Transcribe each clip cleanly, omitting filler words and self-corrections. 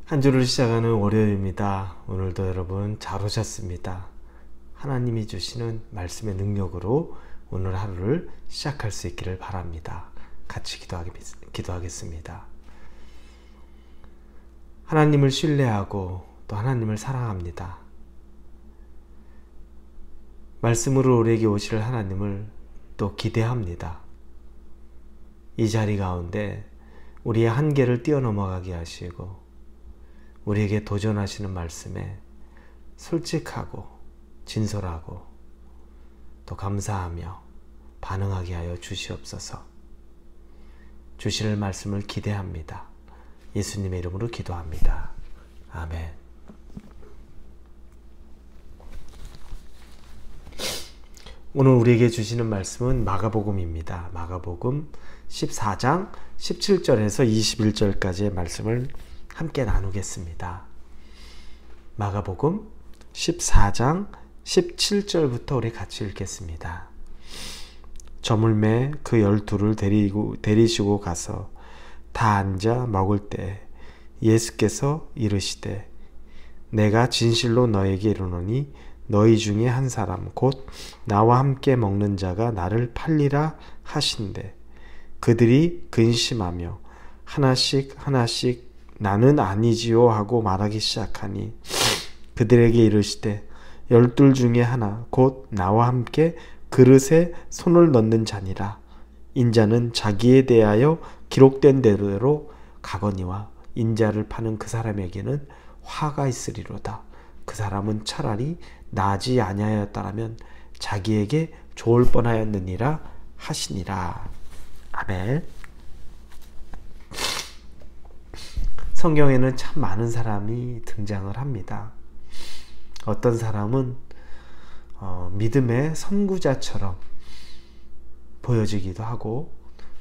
한 주를 시작하는 월요일입니다. 오늘도 여러분 잘 오셨습니다. 하나님이 주시는 말씀의 능력으로 오늘 하루를 시작할 수 있기를 바랍니다. 같이 기도하겠습니다. 하나님을 신뢰하고 또 하나님을 사랑합니다. 말씀으로 우리에게 오실 하나님을 또 기대합니다. 이 자리 가운데 우리의 한계를 뛰어넘어가게 하시고 우리에게 도전하시는 말씀에 솔직하고 진솔하고 또 감사하며 반응하게 하여 주시옵소서. 주실 말씀을 기대합니다. 예수님의 이름으로 기도합니다. 아멘. 오늘 우리에게 주시는 말씀은 마가복음입니다. 마가복음 14장 17절에서 21절까지의 말씀을 함께 나누겠습니다. 마가복음 14장 17절부터 우리 같이 읽겠습니다. 저물매 그 12를 데리시고 가서 다 앉아 먹을 때 예수께서 이르시되 내가 진실로 너에게 이르노니 너희 중에 한 사람 곧 나와 함께 먹는 자가 나를 팔리라 하신대 그들이 근심하며 하나씩 나는 아니지요 하고 말하기 시작하니 그들에게 이르시되 12 중에 하나 곧 나와 함께 그릇에 손을 넣는 자니라. 인자는 자기에 대하여 기록된 대로 가거니와 인자를 파는 그 사람에게는 화가 있으리로다. 그 사람은 차라리 나지 아니하였다라면 자기에게 좋을 뻔하였느니라 하시니라. 아멘. 성경에는 참 많은 사람이 등장을 합니다. 어떤 사람은 믿음의 선구자처럼 보여지기도 하고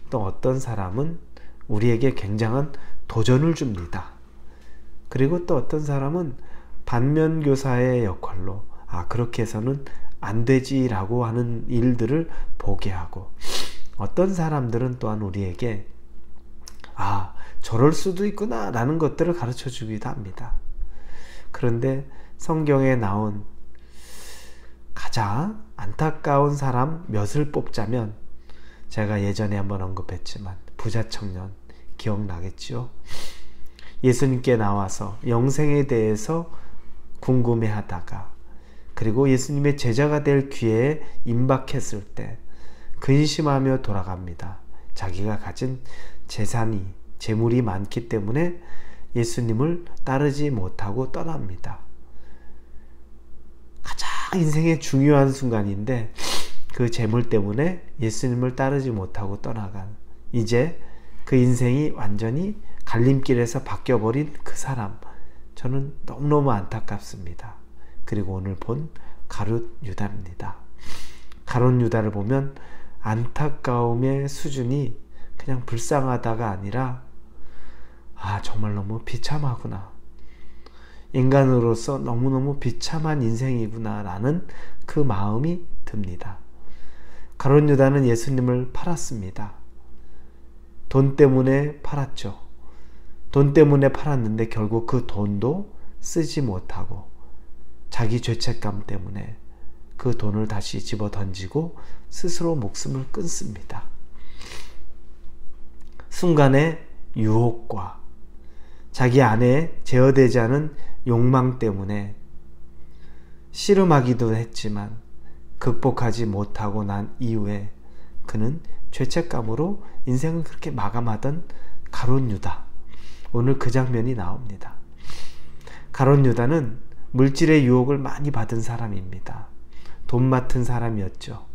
또 어떤 사람은 우리에게 굉장한 도전을 줍니다. 그리고 또 어떤 사람은 반면교사의 역할로 그렇게 해서는 안 되지라고 하는 일들을 보게 하고 어떤 사람들은 또한 우리에게 저럴 수도 있구나 라는 것들을 가르쳐 주기도 합니다. 그런데 성경에 나온 가장 안타까운 사람 몇을 뽑자면 제가 예전에 한번 언급했지만 부자 청년 기억나겠죠? 예수님께 나와서 영생에 대해서 궁금해하다가 그리고 예수님의 제자가 될 기회에 임박했을 때 근심하며 돌아갑니다. 자기가 가진 재물이 많기 때문에 예수님을 따르지 못하고 떠납니다. 가장 인생의 중요한 순간인데 그 재물 때문에 예수님을 따르지 못하고 떠나간 이제 그 인생이 완전히 갈림길에서 바뀌어버린 그 사람, 저는 너무너무 안타깝습니다. 그리고 오늘 본 가룟 유다입니다. 가룟 유다를 보면 안타까움의 수준이 그냥 불쌍하다가 아니라 정말 너무 비참하구나. 인간으로서 너무너무 비참한 인생이구나 라는 그 마음이 듭니다. 가룟 유다는 예수님을 팔았습니다. 돈 때문에 팔았죠. 돈 때문에 팔았는데 결국 그 돈도 쓰지 못하고 자기 죄책감 때문에 그 돈을 다시 집어 던지고 스스로 목숨을 끊습니다. 순간의 유혹과 자기 안에 제어되지 않은 욕망 때문에 씨름하기도 했지만 극복하지 못하고 난 이후에 그는 죄책감으로 인생을 그렇게 마감하던 가룟 유다. 오늘 그 장면이 나옵니다. 가룟 유다는 물질의 유혹을 많이 받은 사람입니다. 돈 맡은 사람이었죠.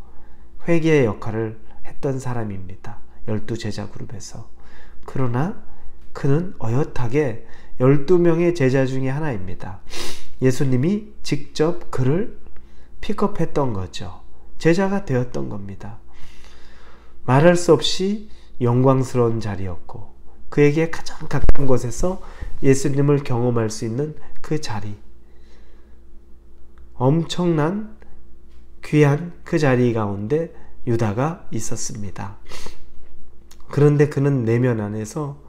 회계의 역할을 했던 사람입니다. 12제자 그룹에서. 그러나 그는 어엿하게 12명의 제자 중에 하나입니다. 예수님이 직접 그를 픽업했던 거죠. 제자가 되었던 겁니다. 말할 수 없이 영광스러운 자리였고 그에게 가장 가까운 곳에서 예수님을 경험할 수 있는 그 자리, 엄청난 귀한 그 자리 가운데 유다가 있었습니다. 그런데 그는 내면 안에서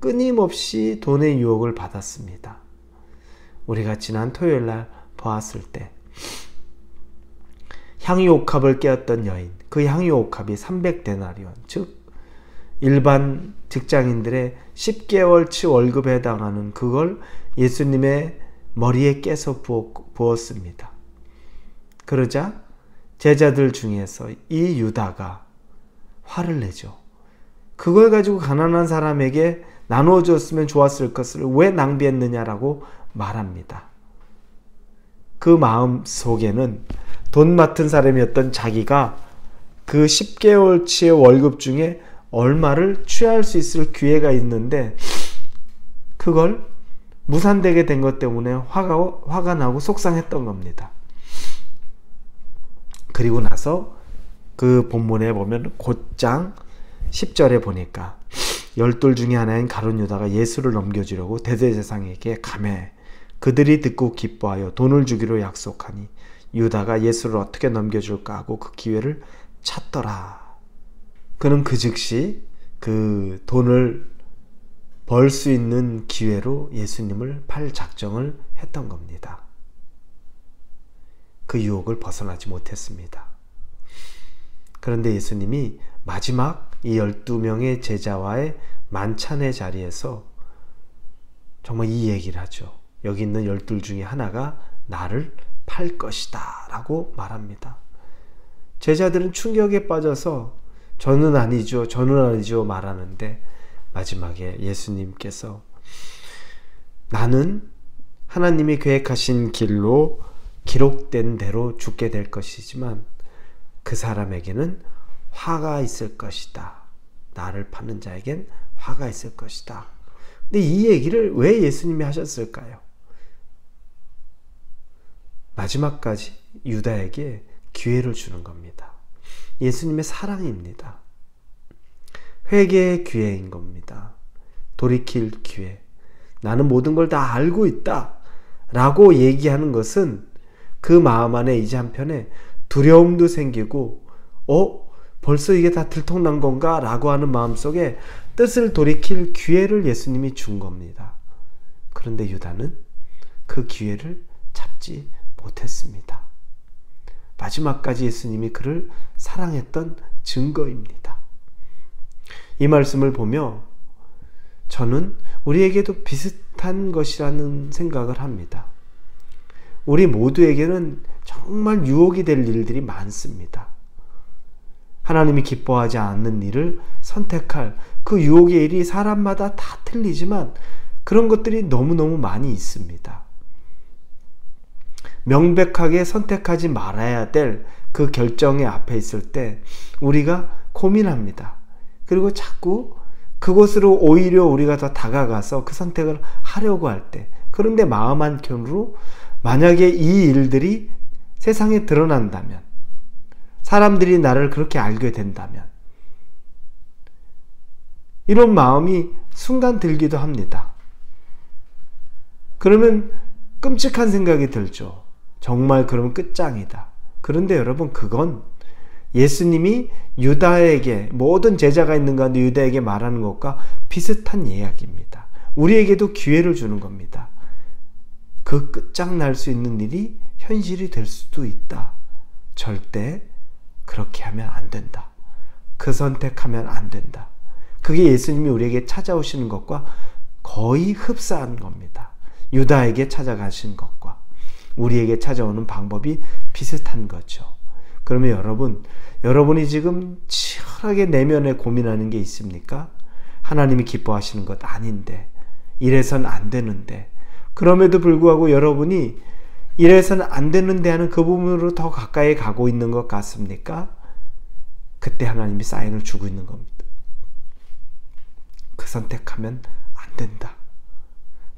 끊임없이 돈의 유혹을 받았습니다. 우리가 지난 토요일 날 보았을 때 향유옥합을 깨었던 여인, 그 향유옥합이 300데나리온, 즉 일반 직장인들의 10개월치 월급에 해당하는 그걸 예수님의 머리에 깨서 부었습니다. 그러자 제자들 중에서 이 유다가 화를 내죠. 그걸 가지고 가난한 사람에게 나누어줬으면 좋았을 것을 왜 낭비했느냐라고 말합니다. 그 마음 속에는 돈 맡은 사람이었던 자기가 그 10개월치의 월급 중에 얼마를 취할 수 있을 기회가 있는데 그걸 무산되게 된 것 때문에 화가 나고 속상했던 겁니다. 그리고 나서 그 본문에 보면 곧장 10절에 보니까 12 중에 하나인 가룟 유다가 예수를 넘겨주려고 대제사장에게 가매 그들이 듣고 기뻐하여 돈을 주기로 약속하니 유다가 예수를 어떻게 넘겨줄까 하고 그 기회를 찾더라. 그는 그 즉시 그 돈을 벌 수 있는 기회로 예수님을 팔 작정을 했던 겁니다. 그 유혹을 벗어나지 못했습니다. 그런데 예수님이 마지막 이 12명의 제자와의 만찬의 자리에서 정말 이 얘기를 하죠. 여기 있는 12 중에 하나가 나를 팔 것이다 라고 말합니다. 제자들은 충격에 빠져서 저는 아니죠, 저는 아니죠 말하는데 마지막에 예수님께서 나는 하나님이 계획하신 길로 기록된 대로 죽게 될 것이지만 그 사람에게는 화가 있을 것이다. 나를 파는 자에겐 화가 있을 것이다. 근데 이 얘기를 왜 예수님이 하셨을까요? 마지막까지 유다에게 기회를 주는 겁니다. 예수님의 사랑입니다. 회개의 기회인 겁니다. 돌이킬 기회. 나는 모든 걸 다 알고 있다 라고 얘기하는 것은 그 마음 안에 이제 한편에 두려움도 생기고 벌써 이게 다 들통난 건가 라고 하는 마음속에 뜻을 돌이킬 기회를 예수님이 준 겁니다. 그런데 유다는 그 기회를 잡지 못했습니다. 마지막까지 예수님이 그를 사랑했던 증거입니다. 이 말씀을 보며 저는 우리에게도 비슷한 것이라는 생각을 합니다. 우리 모두에게는 정말 유혹이 될 일들이 많습니다. 하나님이 기뻐하지 않는 일을 선택할 그 유혹의 일이 사람마다 다 틀리지만 그런 것들이 너무너무 많이 있습니다. 명백하게 선택하지 말아야 될 그 결정의 앞에 있을 때 우리가 고민합니다. 그리고 자꾸 그곳으로 오히려 우리가 더 다가가서 그 선택을 하려고 할 때, 그런데 마음 한켠으로 만약에 이 일들이 세상에 드러난다면, 사람들이 나를 그렇게 알게 된다면, 이런 마음이 순간 들기도 합니다. 그러면 끔찍한 생각이 들죠. 정말 그러면 끝장이다. 그런데 여러분, 그건 예수님이 유다에게, 모든 제자가 있는 가운데 유다에게 말하는 것과 비슷한 이야기입니다. 우리에게도 기회를 주는 겁니다. 그 끝장날 수 있는 일이 현실이 될 수도 있다. 절대 그렇게 하면 안 된다. 그 선택하면 안 된다. 그게 예수님이 우리에게 찾아오시는 것과 거의 흡사한 겁니다. 유다에게 찾아가신 것과 우리에게 찾아오는 방법이 비슷한 거죠. 그러면 여러분이 지금 치열하게 내면에 고민하는 게 있습니까? 하나님이 기뻐하시는 것 아닌데, 이래선 안 되는데, 그럼에도 불구하고 여러분이 이래서는 안 되는데 하는 그 부분으로 더 가까이 가고 있는 것 같습니까? 그때 하나님이 사인을 주고 있는 겁니다. 그 선택하면 안 된다.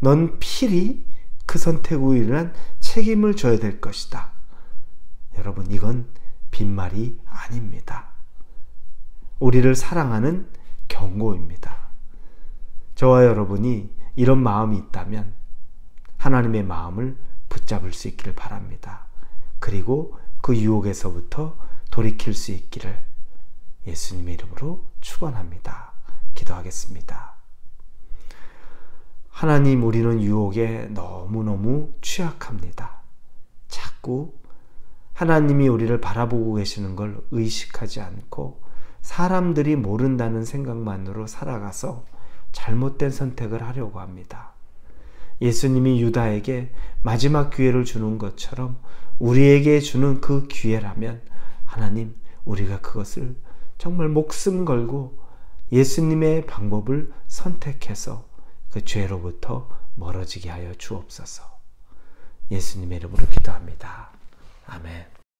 넌 필히 그 선택으로 인한 책임을 져야 될 것이다. 여러분, 이건 빈말이 아닙니다. 우리를 사랑하는 경고입니다. 저와 여러분이 이런 마음이 있다면 하나님의 마음을 붙잡을 수 있기를 바랍니다. 그리고 그 유혹에서부터 돌이킬 수 있기를 예수님의 이름으로 축원합니다. 기도하겠습니다. 하나님, 우리는 유혹에 너무너무 취약합니다. 자꾸 하나님이 우리를 바라보고 계시는 걸 의식하지 않고 사람들이 모른다는 생각만으로 살아가서 잘못된 선택을 하려고 합니다. 예수님이 유다에게 마지막 기회를 주는 것처럼 우리에게 주는 그 기회라면 하나님, 우리가 그것을 정말 목숨 걸고 예수님의 방법을 선택해서 그 죄로부터 멀어지게 하여 주옵소서. 예수님의 이름으로 기도합니다. 아멘.